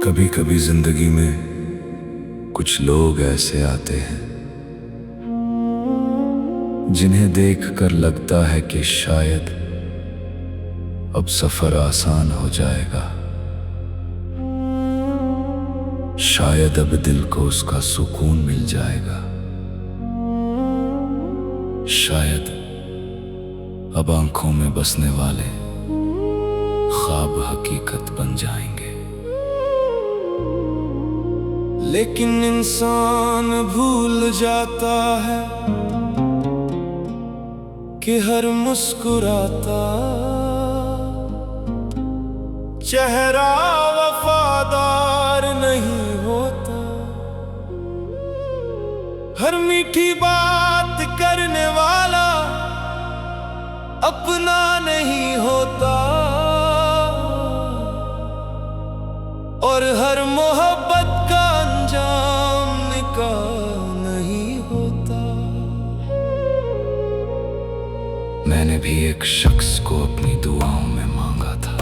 कभी कभी जिंदगी में कुछ लोग ऐसे आते हैं जिन्हें देखकर लगता है कि शायद अब सफर आसान हो जाएगा। शायद अब दिल को उसका सुकून मिल जाएगा। शायद अब आंखों में बसने वाले ख्वाब हकीकत बन जाएंगे। लेकिन इंसान भूल जाता है कि हर मुस्कुराता चेहरा वफादार नहीं होता। हर मीठी बात करने वाला अपना नहीं होता और हर मोहब्बत का अंजाम निकाह नहीं होता। मैंने भी एक शख्स को अपनी दुआओं में मांगा था।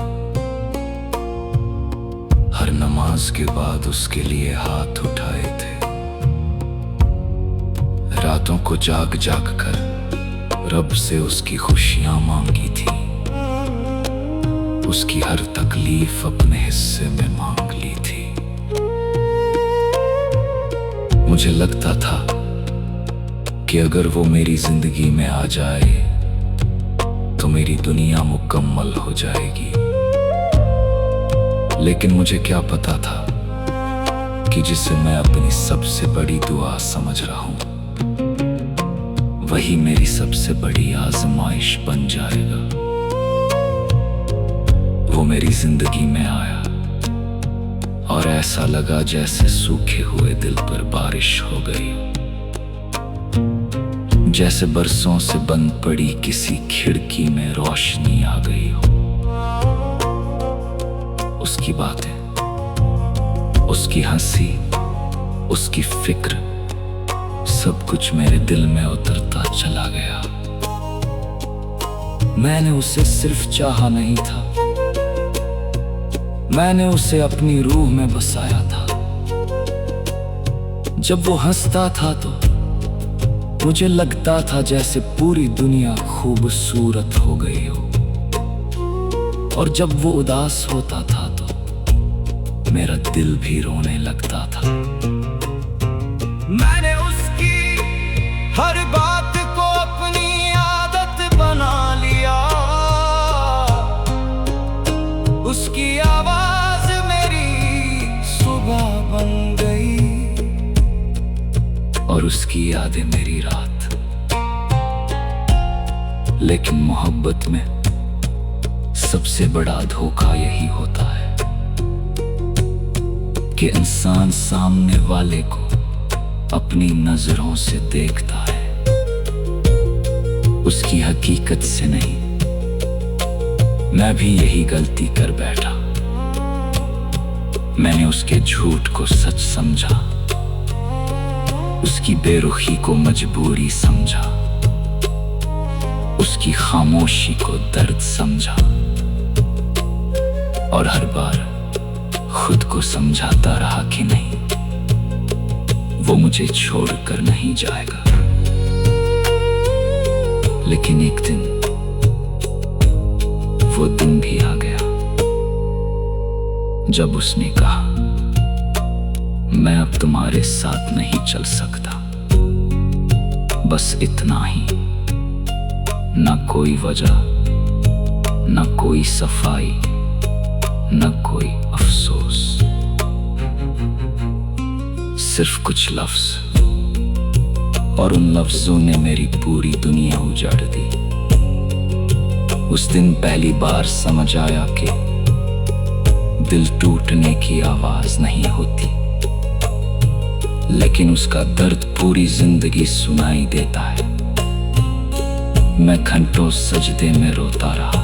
हर नमाज के बाद उसके लिए हाथ उठाए थे। रातों को जाग जाग कर रब से उसकी खुशियां मांगी थी। उसकी हर तकलीफ अपने हिस्से में मांग ली थी। मुझे लगता था कि अगर वो मेरी जिंदगी में आ जाए तो मेरी दुनिया मुकम्मल हो जाएगी। लेकिन मुझे क्या पता था कि जिसे मैं अपनी सबसे बड़ी दुआ समझ रहा हूं वही मेरी सबसे बड़ी आजमाइश बन जाएगा। वो मेरी जिंदगी में आया और ऐसा लगा जैसे सूखे हुए दिल पर बारिश हो गई। जैसे बरसों से बंद पड़ी किसी खिड़की में रोशनी आ गई हो। उसकी बातें, उसकी हंसी, उसकी फिक्र, सब कुछ मेरे दिल में उतरता चला गया। मैंने उसे सिर्फ चाहा नहीं था, मैंने उसे अपनी रूह में बसाया था। जब वो हंसता था तो मुझे लगता था जैसे पूरी दुनिया खूबसूरत हो गई हो। और जब वो उदास होता था तो मेरा दिल भी रोने लगता था। मैंने उसकी हर बात को अपनी आदत बना लिया। उसकी आवाज मेरी सुबह बन गई और उसकी यादें मेरी रात। लेकिन मोहब्बत में सबसे बड़ा धोखा यही होता है कि इंसान सामने वाले को अपनी नजरों से देखता है, उसकी हकीकत से नहीं। मैं भी यही गलती कर बैठा। मैंने उसके झूठ को सच समझा, उसकी बेरुखी को मजबूरी समझा, उसकी खामोशी को दर्द समझा और हर बार खुद को समझाता रहा कि नहीं, वो मुझे छोड़कर नहीं जाएगा। लेकिन एक दिन वो दिन भी आ गया जब उसने कहा मैं अब तुम्हारे साथ नहीं चल सकता। बस इतना ही, न कोई वजह, न कोई सफाई, न कोई अफसोस, सिर्फ कुछ लफ्ज। और उन लफ्जों ने मेरी पूरी दुनिया उजाड़ दी। उस दिन पहली बार समझ आया कि दिल टूटने की आवाज नहीं होती, लेकिन उसका दर्द पूरी जिंदगी सुनाई देता है। मैं घंटों सजदे में रोता रहा,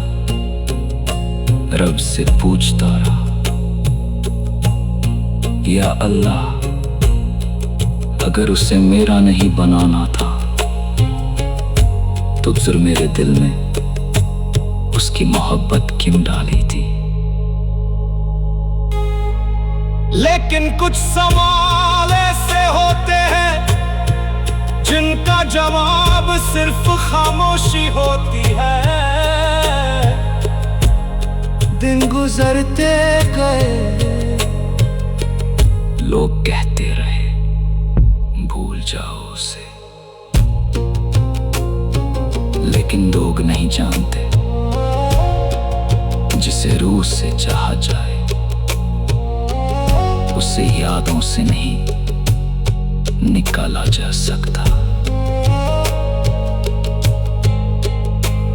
रब से पूछता रहा, या अल्लाह, अगर उसे मेरा नहीं बनाना था तो फिर मेरे दिल में उसकी मोहब्बत क्यों डाली थी। लेकिन कुछ सवाल ऐसे होते हैं जिनका जवाब सिर्फ खामोशी होती है। दिन गुजरते गए, लोग कहते रहे भूल जाओ उसे, लेकिन लोग नहीं जानते जिसे रूह से चाहा जाए उसे यादों से नहीं निकाला जा सकता।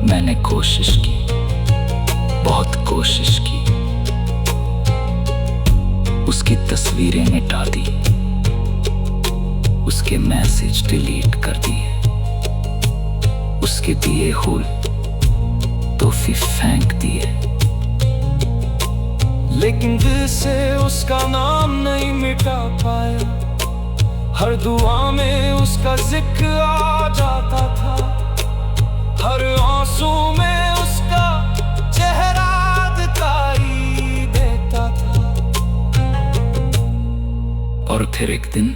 मैंने कोशिश की, बहुत कोशिश की, उसकी तस्वीरें मिटा दी, उसके मैसेज डिलीट कर दिए, उसके दिए हुए तोहफे फेंक दिए, लेकिन दिल से उसका नाम नहीं मिटा पाया। हर दुआ में उसका जिक्र आ जाता था, हर आंसू में उसका चेहरा दिखाई देता था। और फिर एक दिन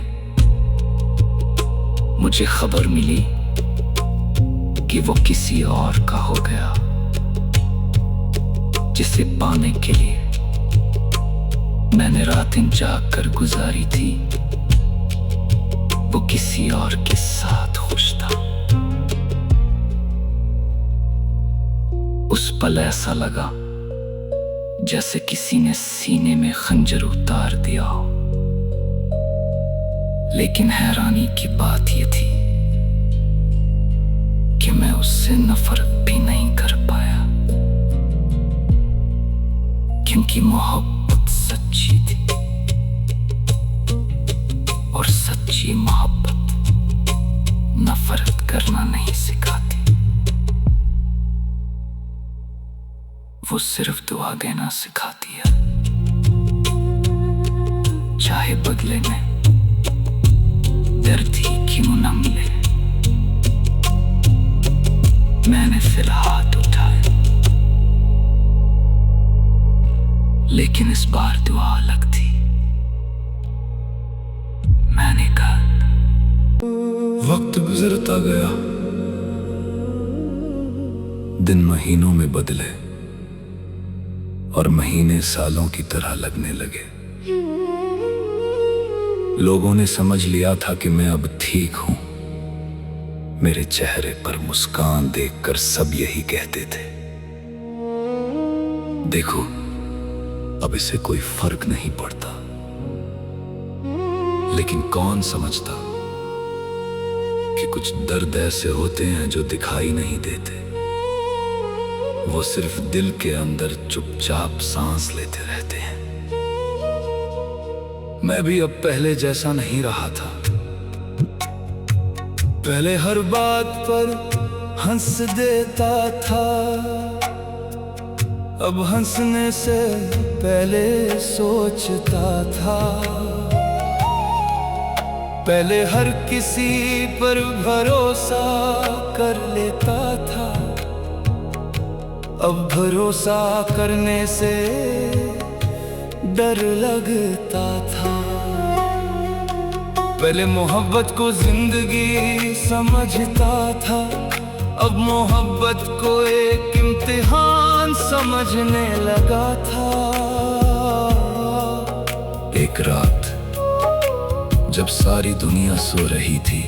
मुझे खबर मिली कि वो किसी और का हो गया, जिसे पाने के लिए मैंने रातें जाग कर गुजारी थी। वो किसी और के साथ खुश था। उस पल ऐसा लगा जैसे किसी ने सीने में खंजर उतार दिया हो। लेकिन हैरानी की बात यह थी कि मैं उससे नफरत भी नहीं कर पाया, क्योंकि मोहब्बत सच्ची थी और सच्ची मोहब्बत नफरत करना नहीं सिखाती, वो सिर्फ दुआ देना सिखाती है। चाहे बदले में दर्द ही क्यों न मिले। मैंने फिर हाथ उठाए, लेकिन इस बार दुआ अलग थी। मैंने कहा, वक्त गुजरता गया, दिन महीनों में बदले और महीने सालों की तरह लगने लगे। लोगों ने समझ लिया था कि मैं अब ठीक हूं। मेरे चेहरे पर मुस्कान देखकर सब यही कहते थे, देखो अब इसे कोई फर्क नहीं पड़ता। लेकिन कौन समझता कि कुछ दर्द ऐसे होते हैं जो दिखाई नहीं देते, वो सिर्फ दिल के अंदर चुपचाप सांस लेते रहते हैं। मैं भी अब पहले जैसा नहीं रहा था। पहले हर बात पर हंस देता था, अब हंसने से पहले सोचता था। पहले हर किसी पर भरोसा कर लेता था, अब भरोसा करने से डर लगता था। पहले मोहब्बत को जिंदगी समझता था, अब मोहब्बत को एक इम्तिहान समझने लगा था। एक रात जब सारी दुनिया सो रही थी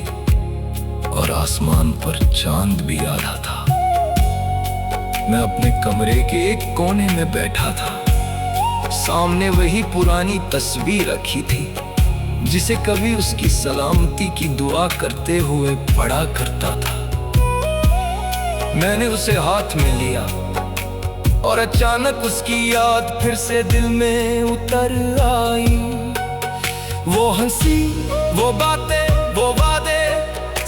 और आसमान पर चांद भी आधा था, मैं अपने कमरे के एक कोने में बैठा था। सामने वही पुरानी तस्वीर रखी थी जिसे कभी उसकी सलामती की दुआ करते हुए पढ़ा करता था। मैंने उसे हाथ में लिया और अचानक उसकी याद फिर से दिल में उतर आई। वो हंसी, वो बातें, वो वादे,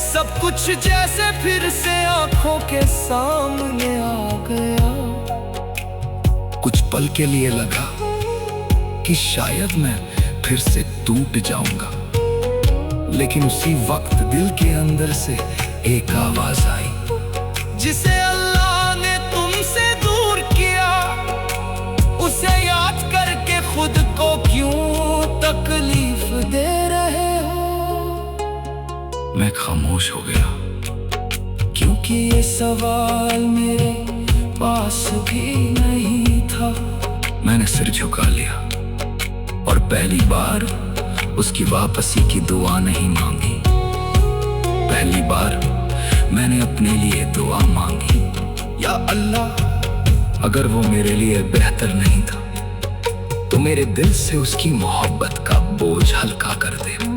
सब कुछ जैसे फिर से आंखों के सामने आ गया। कुछ पल के लिए लगा कि शायद मैं फिर से टूट जाऊंगा, लेकिन उसी वक्त दिल के अंदर से एक आवाज आई, जिसे अल्लाह ने तुमसे दूर किया, उसे याद करके खुद को क्यों मैं खामोश हो गया, क्योंकि ये सवाल मेरे पास भी नहीं था। मैंने सिर झुका लिया और पहली बार उसकी वापसी की दुआ नहीं मांगी। पहली बार मैंने अपने लिए दुआ मांगी, या अल्लाह, अगर वो मेरे लिए बेहतर नहीं था तो मेरे दिल से उसकी मोहब्बत का बोझ हल्का कर दे।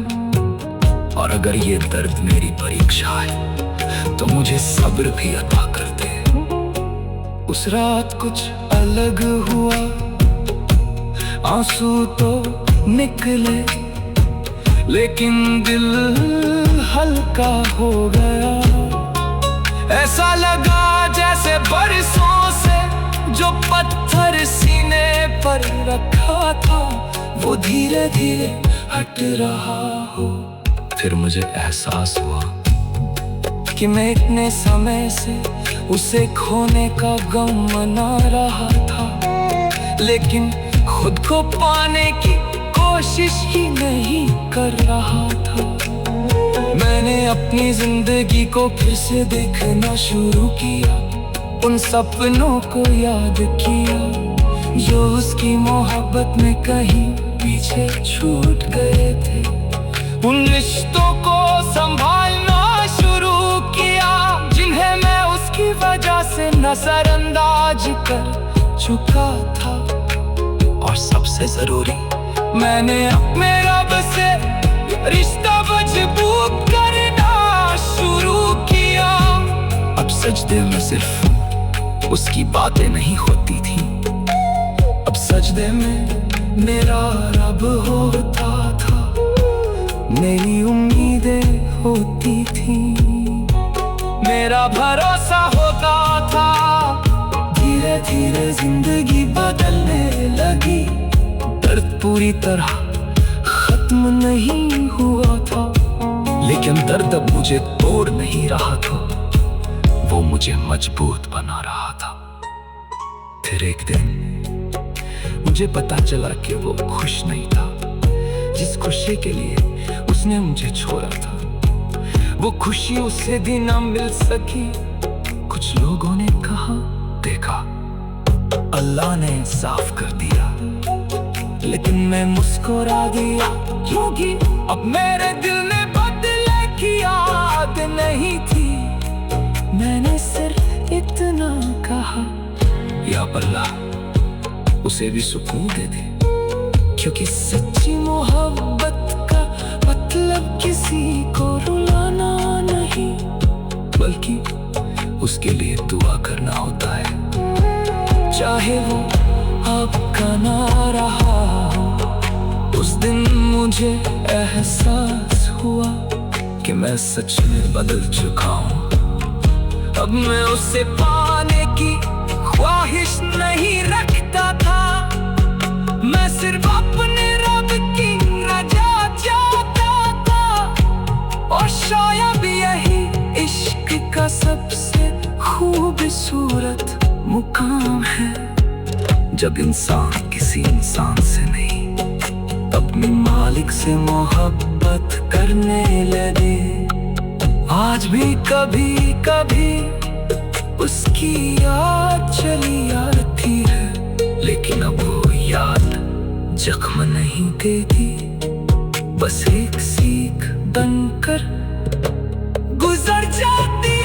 और अगर ये दर्द मेरी परीक्षा है तो मुझे सब्र भी अता कर दे। उस रात कुछ अलग हुआ, आंसू तो निकले लेकिन दिल हल्का हो गया। ऐसा लगा जैसे बरसों से जो पत्थर सीने पर रखा था वो धीरे धीरे हट रहा हो। फिर मुझे एहसास हुआ कि मैं इतने समय से उसे खोने का गम मना रहा था, लेकिन खुद को पाने की कोशिश ही नहीं कर रहा था। मैंने अपनी जिंदगी को फिर से देखना शुरू किया, उन सपनों को याद किया जो उसकी मोहब्बत में कहीं पीछे छूट गए थे। उन रिश्तों को संभालना शुरू किया जिन्हें मैं उसकी वजह से नजरअंदाज कर चुका था। और सबसे जरूरी, मैंने अपने रब से रिश्ता मजबूत करना शुरू किया। अब सजदे में सिर्फ उसकी बातें नहीं होती थी, अब सजदे में मेरा रब होता था, मेरी उम्मीदें होती थी, मेरा भरोसा होता था। धीरे धीरे जिंदगी बदलने लगी, दर्द पूरी तरह खत्म नहीं हुआ था, लेकिन दर्द अब मुझे तोड़ नहीं रहा था, वो मुझे मजबूत बना रहा था। फिर एक दिन मुझे पता चला कि वो खुश नहीं था जिस खुशी के लिए उसने मुझे छोड़ा था। वो खुशी उसे भी ना मिल सकी। कुछ लोगों ने कहा, देखा अल्लाह ने साफ कर दिया, लेकिन मैं मुस्कुरा दिया, क्योंकि अब मेरे दिल में बदले की याद नहीं थी। मैंने सिर्फ इतना कहा, या अल्लाह उसे भी सुकून दे दे, क्योंकि सच्ची मोहब्बत का मतलब किसी को रुलाना नहीं, बल्कि उसके लिए दुआ करना होता है, चाहे वो आपका ना रहा हो। उस दिन मुझे एहसास हुआ कि मैं सच में बदल चुका हूँ। अब मैं उसे पाने की ख्वाहिश नहीं रखता था, मैं सिर्फ अपने रब की रजा चाहता था। और शायद यही इश्क का सबसे खूबसूरत मुकाम है, जब इंसान किसी इंसान से नहीं अपने मालिक से मोहब्बत करने लगे। आज भी कभी कभी उसकी याद चली आती है, लेकिन अब वो याद जख्म नहीं देती, बस एक सीख बनकर गुजर जाती